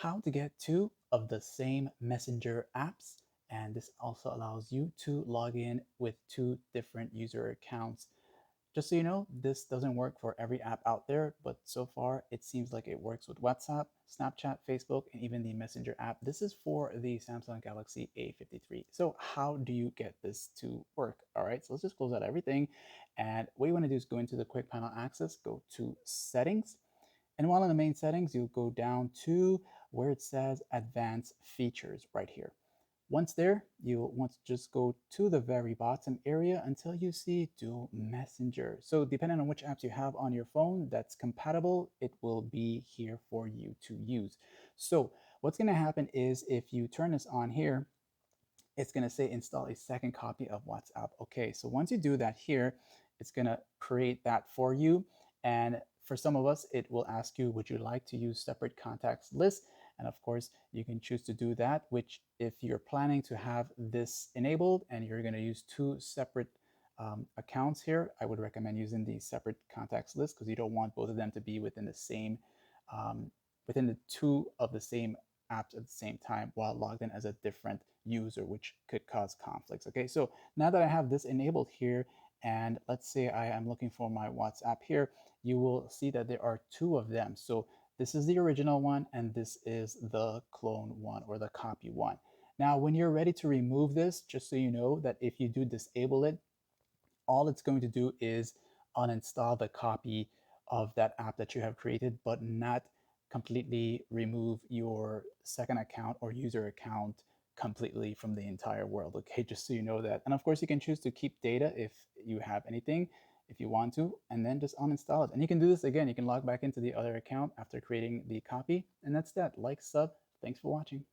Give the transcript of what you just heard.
how to get two of the same Messenger apps. And this also allows you to log in with two different user accounts. Just so you know, this doesn't work for every app out there, but so far it seems like it works with WhatsApp, Snapchat, Facebook, and even the Messenger app. This is for the Samsung Galaxy A53. So how do you get this to work? All right, so let's just close out everything. And what you want to do is go into the quick panel access, go to settings. And while in the main settings, you'll go down to where it says advanced features right here. Once there, you'll want to just go to the very bottom area until you see Dual Messenger. So depending on which apps you have on your phone that's compatible, it will be here for you to use. So what's going to happen is if you turn this on here, it's going to say install a second copy of WhatsApp. Okay, so once you do that here, it's going to create that for you. And for some of us, it will ask you, would you like to use separate contacts list? And of course, you can choose to do that, which if you're planning to have this enabled and you're going to use two separate accounts here, I would recommend using the separate contacts list because you don't want both of them to be within the same, within the two of the same apps at the same time while logged in as a different user, which could cause conflicts. Okay, so now that I have this enabled here, and let's say I am looking for my WhatsApp here, you will see that there are two of them. So this is the original one, and this is the clone one or the copy one. Now, when you're ready to remove this, just so you know that if you do disable it, all it's going to do is uninstall the copy of that app that you have created, but not completely remove your second account or user account completely from the entire world. Okay, just so you know that. And of course, you can choose to keep data if you have anything, if you want to, and then just uninstall it. And you can do this again. You can log back into the other account after creating the copy. And that's that. Like, sub. Thanks for watching.